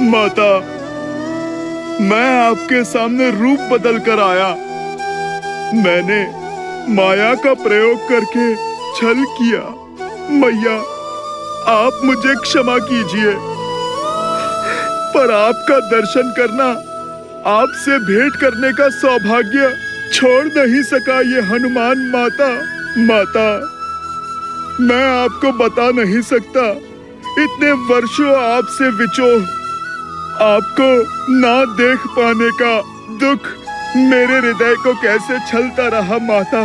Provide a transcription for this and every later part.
माता, मैं आपके सामने रूप बदल कर आया। मैंने माया का प्रयोग करके छल किया। मैया, आप मुझे क्षमा कीजिए, पर आपका दर्शन करना, आपसे भेंट करने का सौभाग्य छोड़ नहीं सका ये हनुमान माता। माता, मैं आपको बता नहीं सकता, इतने वर्षों आपसे विचोह, आपको ना देख पाने का दुख मेरे हृदय को कैसे छलता रहा माता।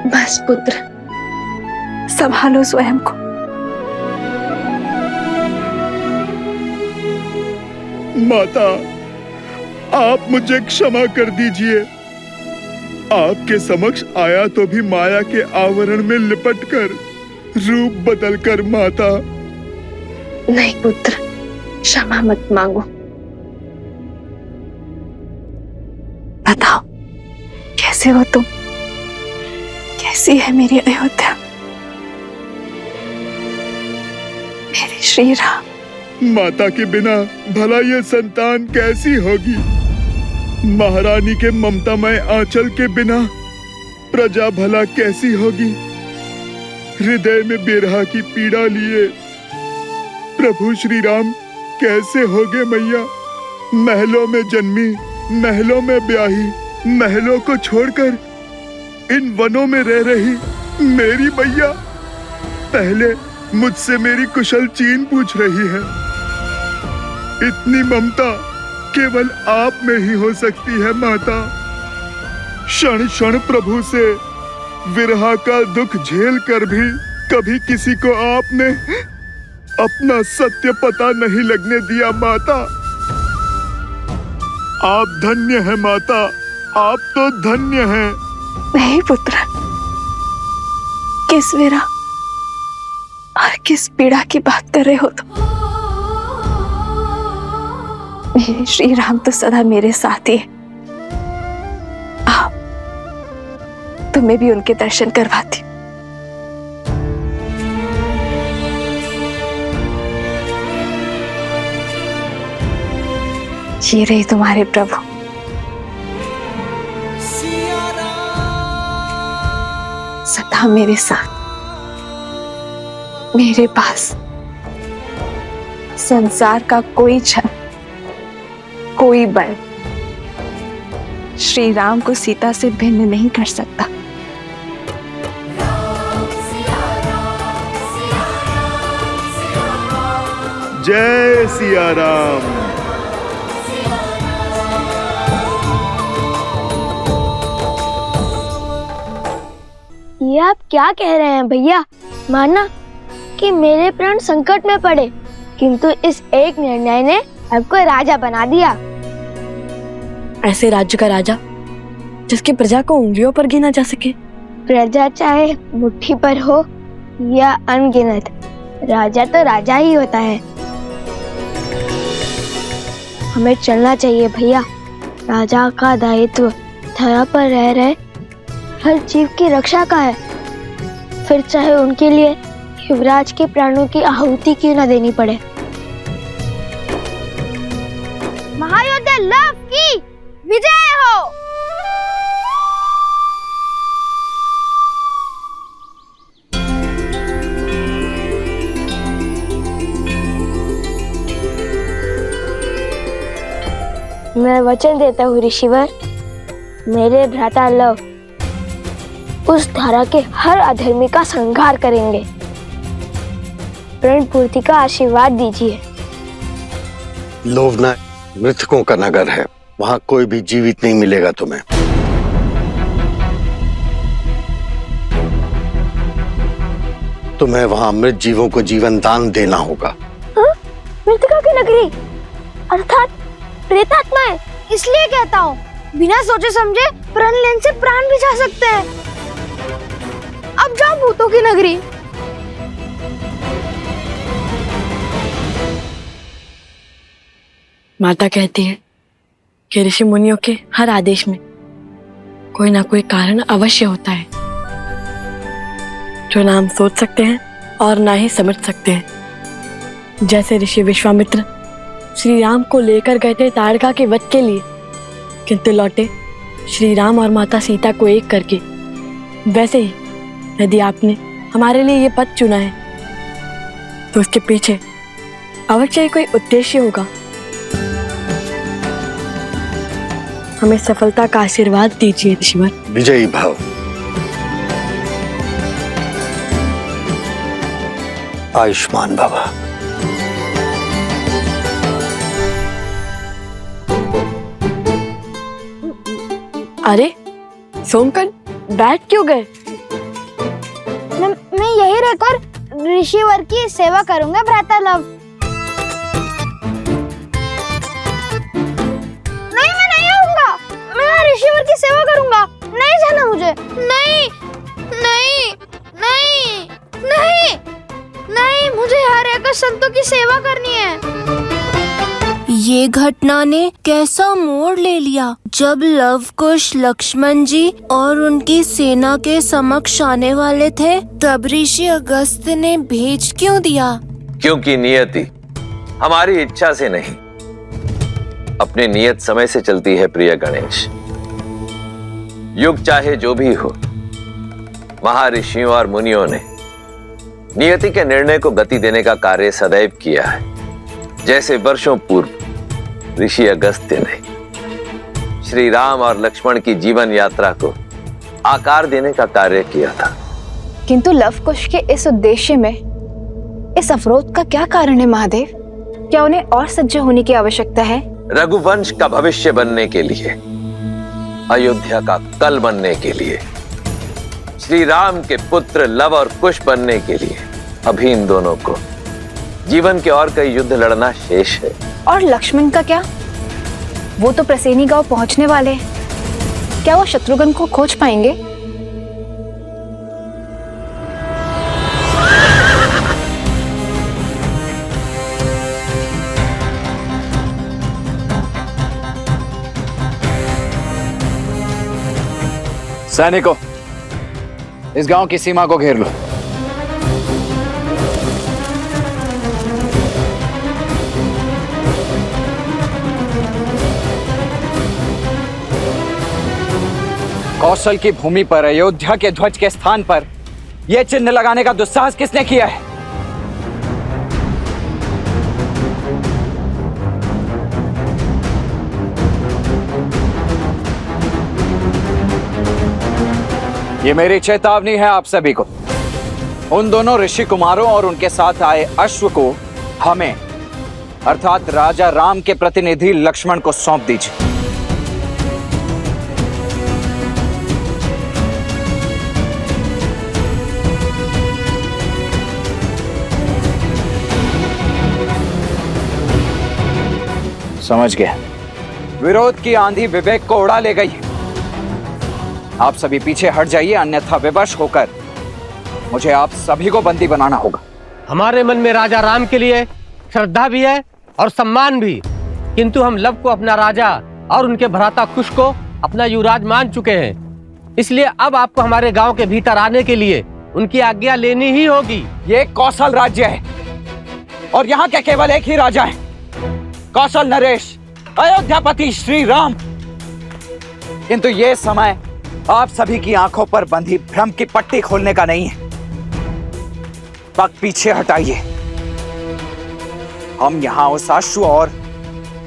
बस पुत्र, संभालो स्वयं को। माता, आप मुझे क्षमा कर दीजिए। आपके समक्ष आया तो भी माया के आवरण में लिपटकर, रूप बदलकर माता। नहीं पुत्र, क्षमा मत मांगो। बताओ, कैसे हो तुम? कैसी है मेरी अयोध्या, मेरे श्री राम? माता के बिना भला ये संतान कैसी होगी? महारानी के ममतामय आंचल के बिना प्रजा भला कैसी होगी? हृदय में बिरहा की पीड़ा लिए प्रभु श्री राम कैसे होगे मैया? महलों में जन्मी, महलों में ब्याही, महलों को छोड़कर इन वनों में रह रही मेरी मैया पहले मुझसे मेरी कुशल चीन पूछ रही है। इतनी ममता केवल आप में ही हो सकती है माता। क्षण क्षण प्रभु से विरहा का दुख झेल कर भी कभी किसी को आपने अपना सत्य पता नहीं लगने दिया माता। आप धन्य हैं माता, आप तो धन्य हैं। नहीं पुत्र, किस विरह और किस पीड़ा की बात कर रहे हो तुम? मेरे श्री राम तो सदा मेरे साथ ही है। आओ, तुम्हें भी उनके दर्शन करवाती। ये रहे तुम्हारे प्रभु। सदा मेरे साथ, मेरे पास संसार का कोई छल, कोई बल श्री राम को सीता से भिन्न नहीं कर सकता। जय सिया राम। ये आप क्या कह रहे हैं भैया? माना कि मेरे प्राण संकट में पड़े, किंतु इस एक निर्णय ने आपको राजा बना दिया। ऐसे राज्य का राजा जिसकी प्रजा को उंगलियों पर गिना जा सके। प्रजा चाहे मुट्ठी पर हो या अनगिनत, राजा तो राजा ही होता है। हमें चलना चाहिए भैया। राजा का दायित्व धरा पर रह रहे हर जीव की रक्षा का है, फिर चाहे उनके लिए युवराज के प्राणों की आहुति क्यों न देनी पड़े। महायोद्धा लव की विजय हो। मैं वचन देता हूँ ऋषिवर, मेरे भ्राता लव उस धारा के हर अधर्मी का संहार करेंगे। प्रण पूर्ति का आशीर्वाद दीजिए। लोभना मृतकों का नगर है, वहां कोई भी जीवित नहीं मिलेगा तुम्हें। तुम्हें वहां मृत जीवों को जीवन दान देना होगा। मृतका की नगरी अर्थात प्रेतात्माएं। इसलिए कहता हूँ, बिना सोचे समझे प्रण लेने से प्राण भी जा सकते हैं। अब जाओ भूतों की नगरी। माता कहती है कि ऋषि मुनियों के हर आदेश में कोई ना कोई कारण अवश्य होता है जो ना हम सोच सकते हैं और ना ही समझ सकते हैं। जैसे ऋषि विश्वामित्र श्री राम को लेकर गए थे ताड़का के वध के लिए, किंतु लौटे श्री राम और माता सीता को एक करके, वैसे ही यदि आपने हमारे लिए ये पद चुना है तो उसके पीछे अवश्य ही कोई उद्देश्य होगा। हमें सफलता का आशीर्वाद दीजिए ऋषिवर। विजयी भव। आयुष्मान भव। अरे सोमकन, बैठ क्यों गए? मैं यही रहकर ऋषिवर की सेवा करूंगा भ्राता लव। नहीं, मैं नहीं आऊंगा। मैं ऋषिवर की सेवा करूंगा। नहीं जाना मुझे। नहीं नहीं नहीं नहीं नहीं, मुझे यहाँ रहकर संतों की सेवा करनी है। ये घटना ने कैसा मोड़ ले लिया। जब लव कुश लक्ष्मण जी और उनकी सेना के समक्ष आने वाले थे, तब ऋषि अगस्त्य ने भेज क्यों दिया? क्योंकि नियति हमारी इच्छा से नहीं, अपने नियत समय से चलती है प्रिय गणेश। युग चाहे जो भी हो, महर्षियों और मुनियों ने नियति के निर्णय को गति देने का कार्य सदैव किया है। जैसे वर्षों पूर्व ऋषि अगस्त्य ने श्री राम और लक्ष्मण की जीवन यात्रा को आकार देने का कार्य किया था। किंतु लवकुश के इस उद्देश्य में इस अवरोध का क्या कारण है महादेव? क्या उन्हें और सज्ज होने की आवश्यकता है? रघुवंश का भविष्य बनने के लिए, अयोध्या का कल बनने के लिए, श्री राम के पुत्र लव और कुश बनने के लिए अभी इन दोनों को जीवन के और कई युद्ध लड़ना शेष है। और लक्ष्मण का क्या? वो तो प्रसेनी गांव पहुंचने वाले हैं। क्या वो शत्रुघ्न को खोज पाएंगे? सैनिकों, इस गांव की सीमा को घेर लो। कौशल की भूमि पर अयोध्या के ध्वज के स्थान पर यह चिन्ह लगाने का दुस्साहस किसने किया है? ये मेरी चेतावनी है आप सभी को। उन दोनों ऋषि कुमारों और उनके साथ आए अश्व को हमें अर्थात राजा राम के प्रतिनिधि लक्ष्मण को सौंप दीजिए। समझ गया। विरोध की आंधी विवेक को उड़ा ले गई। आप सभी पीछे हट जाइए, अन्यथा विवश होकर मुझे आप सभी को बंदी बनाना होगा। हमारे मन में राजा राम के लिए श्रद्धा भी है और सम्मान भी, किंतु हम लव को अपना राजा और उनके भ्राता कुश को अपना युवराज मान चुके हैं। इसलिए अब आपको हमारे गांव के भीतर आने के लिए उनकी आज्ञा लेनी ही होगी। ये कौशल राज्य है और यहाँ के केवल एक ही राजा है, कौशल नरेश, अयोध्यापति श्री राम। किंतु ये समय आप सभी की आंखों पर बंधी भ्रम की पट्टी खोलने का नहीं है। वक्त पीछे हटाइए। हम यहाँ उस अश्व और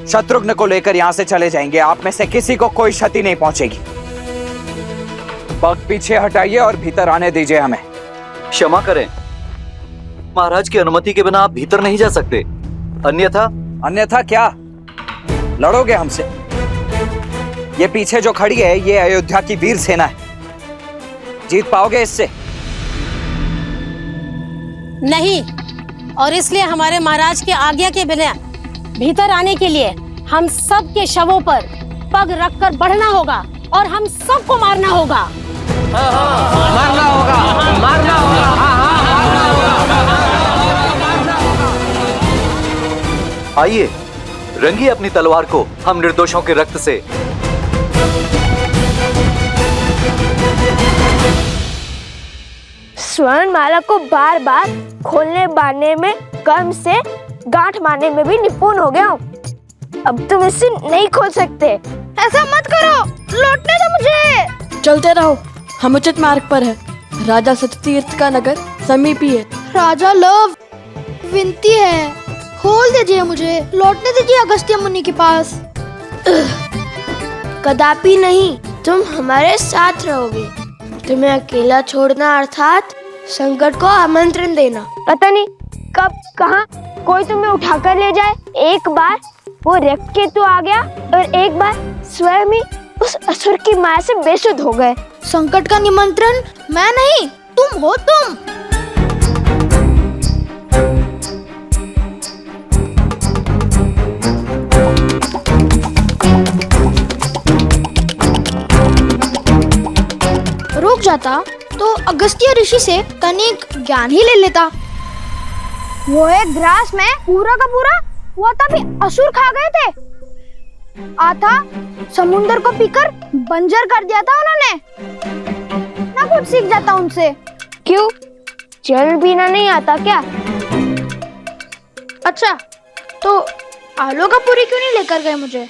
शत्रुघ्न को लेकर यहाँ से चले जाएंगे। आप में से किसी को कोई क्षति नहीं पहुंचेगी। वक्त पीछे हटाइए और भीतर आने दीजिए हमें। क्षमा करें महाराज की अनुमति के बिना आप भीतर नहीं जा सकते। अन्यथा क्या? लड़ोगे हमसे? ये पीछे जो खड़ी है ये अयोध्या की वीर सेना है। जीत पाओगे इससे? नहीं, और इसलिए हमारे महाराज के आज्ञा के बिना भीतर आने के लिए हम सब के शवों पर पग रखकर बढ़ना होगा और हम सबको मारना होगा। मारना होगा, मारना होगा। आइए रंगिए अपनी तलवार को हम निर्दोषों के रक्त से। स्वर्ण माला को बार बार खोलने बांधने में कर्म से गांठ मारने में भी निपुण हो गया हूँ। अब तुम इसे नहीं खोल सकते। ऐसा मत करो, लौटने दो मुझे। चलते रहो, हम उचित मार्ग पर है। राजा सत्यतीर्थ का नगर समीप ही है। राजा लव, विनती है, खोल दीजिए मुझे, लौटने दीजिए अगस्त्य मुनि के पास। कदापि नहीं, तुम हमारे साथ रहोगे। तुम्हें अकेला छोड़ना अर्थात संकट को आमंत्रण देना। पता नहीं कब कहाँ कोई तुम्हें उठाकर ले जाए। एक बार वो रक्तकेतु आ गया और एक बार स्वयं ही उस असुर की माया से बेसुध हो गए। संकट का निमंत्रण मैं नहीं, तुम हो तुम। रुक जाता तो अगस्त्य ऋषि से तनिक ज्ञान ही ले लेता। वो एक ग्रास में पूरा का पूरा वो तभी असुर खा गए थे। आता समुद्र को पीकर बंजर कर दिया था उन्होंने। ना कुछ सीख जाता उनसे। क्यों, जल पीना नहीं आता क्या? अच्छा, तो आलू का पूरी क्यों नहीं लेकर गए मुझे?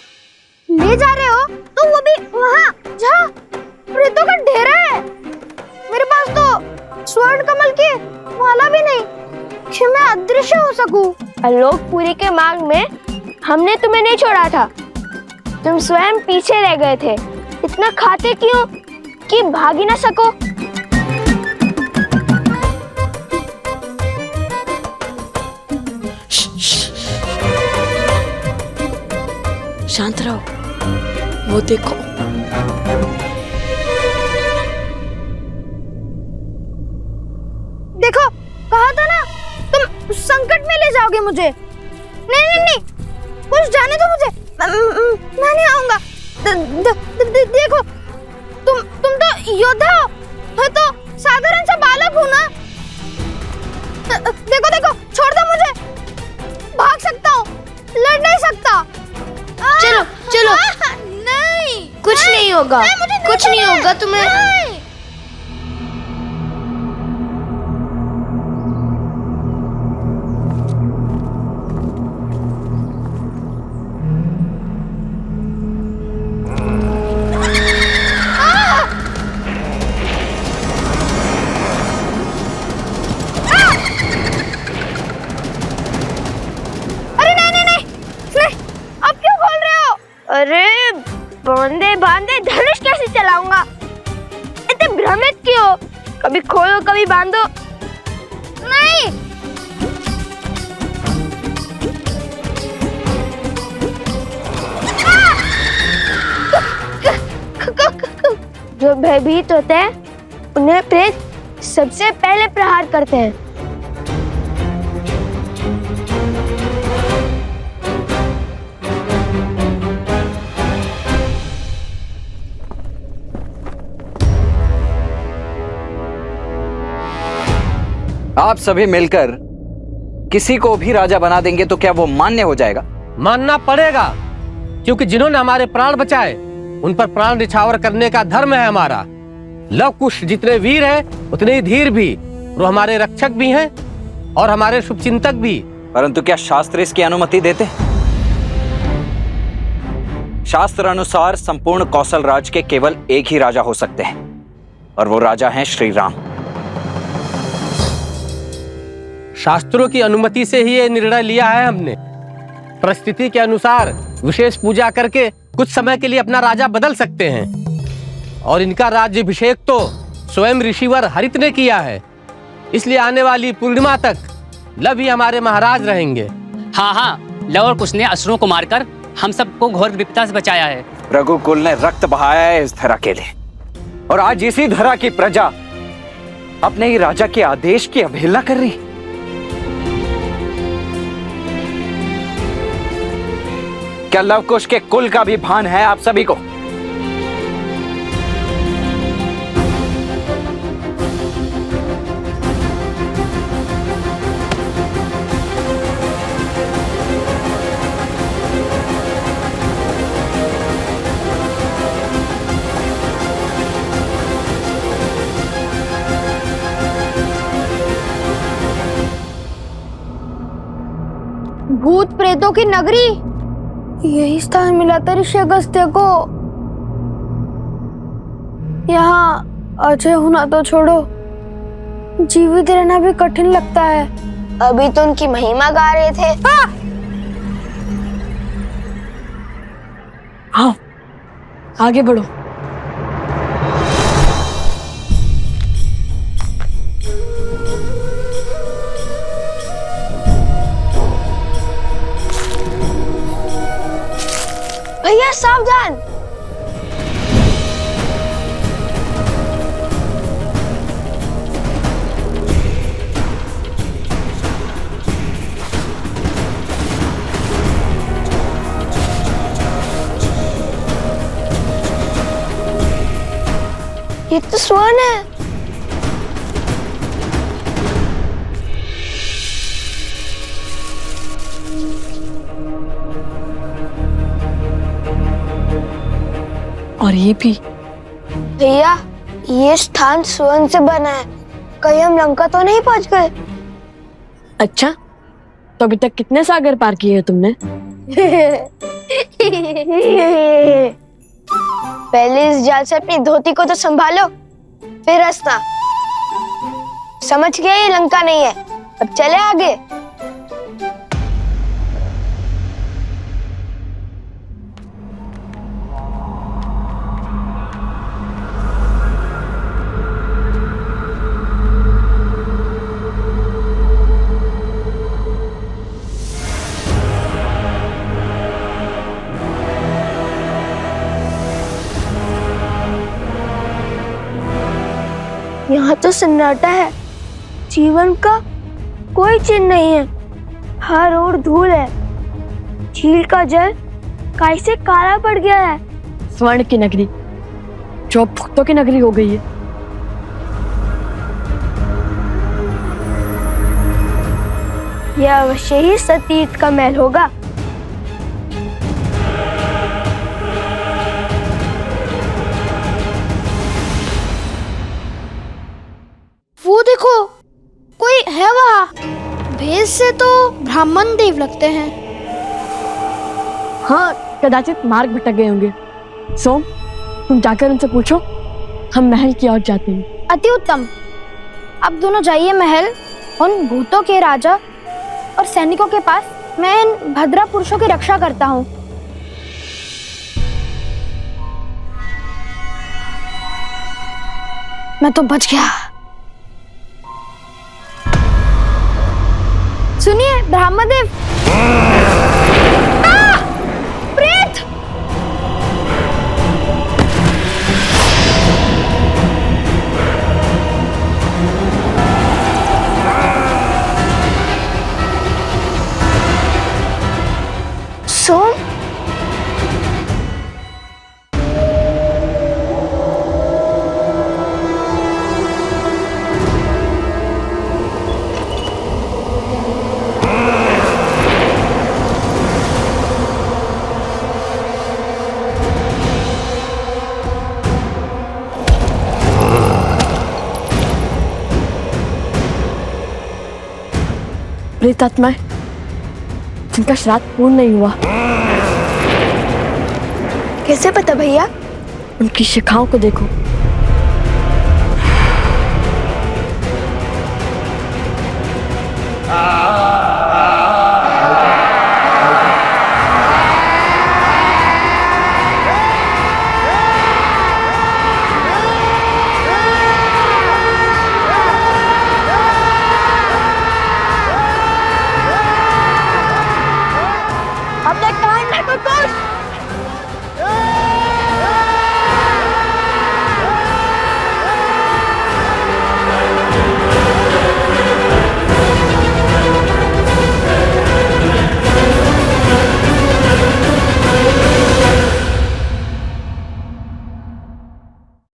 ले जा रहे हो तो वो भी वहाँ जहाँ प्रेतों का ढेर है। मेरे पास तो स्वर्ण कमल की माला भी नहीं कि मैं अदृश्य हो सकूं। आलोकपुरी के मार्ग में हमने तुम्हें नहीं छोड़ा था, तुम स्वयं पीछे रह गए थे। इतना खाते क्यों कि भाग ही ना सको? शांत रहो, वो देखो। देखो, कहा था ना तुम संकट में ले जाओगे मुझे। नहीं नहीं नहीं, कुछ जाने दो मुझे, मैं नहीं आऊंगा। देखो, तुम तो योद्धा हो, मैं तो साधारण सा बालक हूँ ना। देखो देखो, छोड़ दो मुझे, भाग सकता हूँ, लड़ नहीं सकता। चलो चलो। नहीं, कुछ नहीं होगा, कुछ नहीं होगा तुम्हें। अरे बांधे बांधे धनुष कैसे चलाऊंगा? इतने भ्रमित क्यों? कभी खोलो कभी बांधो। नहीं, जो भयभीत होते हैं उन्हें प्रेत सबसे पहले प्रहार करते हैं। आप सभी मिलकर किसी को भी राजा बना देंगे तो क्या वो मान्य हो जाएगा? मानना पड़ेगा, क्योंकि जिन्होंने हमारे प्राण बचाए उन पर प्राण निछावर करने का धर्म है हमारा। लव कुश जितने वीर हैं उतने ही धीर भी, वो हमारे रक्षक भी हैं और हमारे शुभचिंतक भी। परंतु क्या शास्त्र इसकी अनुमति देते? शास्त्र अनुसार संपूर्ण कौशल राज के केवल एक ही राजा हो सकते हैं और वो राजा हैं श्री राम। शास्त्रों की अनुमति से ही ये निर्णय लिया है हमने। परिस्थिति के अनुसार विशेष पूजा करके कुछ समय के लिए अपना राजा बदल सकते हैं और इनका राज्याभिषेक तो स्वयं ऋषिवर हरित ने किया है। इसलिए आने वाली पूर्णिमा तक लव ही हमारे महाराज रहेंगे। हाँ हाँ, लव और कुश ने असुरों को मारकर हम सबको घोर विपदा से बचाया है। रघुकुल ने रक्त बहाया है इस धरा के लिए, और आज इसी धरा की प्रजा अपने ही राजा के आदेश की अवहेलना कर रही। क्या लवकुश के कुल का भी भान है आप सभी को? भूतों की नगरी, यही स्थान मिला था ऋषि अगस्त्य को। यहाँ अजय होना तो छोड़ो, जीवित रहना भी कठिन लगता है। अभी तो उनकी महिमा गा रहे थे। आओ आगे बढ़ो। भैया सावधान। ये तो स्वर्ण है। और ये भी। भैया ये स्थान स्वर्ण से बना है, कहीं हम लंका तो नहीं पहुंच गए? अच्छा, तो अभी तक कितने सागर पार किए हैं तुमने? पहले इस जाल से अपनी धोती को तो संभालो, फिर हंसना। समझ गया ये लंका नहीं है, अब चले आगे। यहाँ तो सन्नाटा है, जीवन का कोई चिन्ह नहीं है, हर ओर धूल है। झील का जल कैसे काला पड़ गया है। स्वर्ण की नगरी जो अब भक्तों की नगरी हो गई है। यह अवश्य ही सतीर्थ का महल होगा। वो देखो, कोई है वहाँ। भेष से तो ब्राह्मण देव लगते हैं। हाँ, कदाचित मार्ग भटक गए होंगे। सोम, तुम जाकर उनसे पूछो, हम महल की ओर जाते हैं। अति उत्तम। अब दोनों जाइए महल, उन भूतों के राजा और सैनिकों के पास। मैं इन भद्रा पुरुषों की रक्षा करता हूँ। मैं तो बच गया। सुनिए ब्रह्मदेव। प्रेत! सोम, प्रेतात्माएं जिनका श्राद्ध पूर्ण नहीं हुआ। कैसे पता भैया? उनकी शिखाओं को देखो,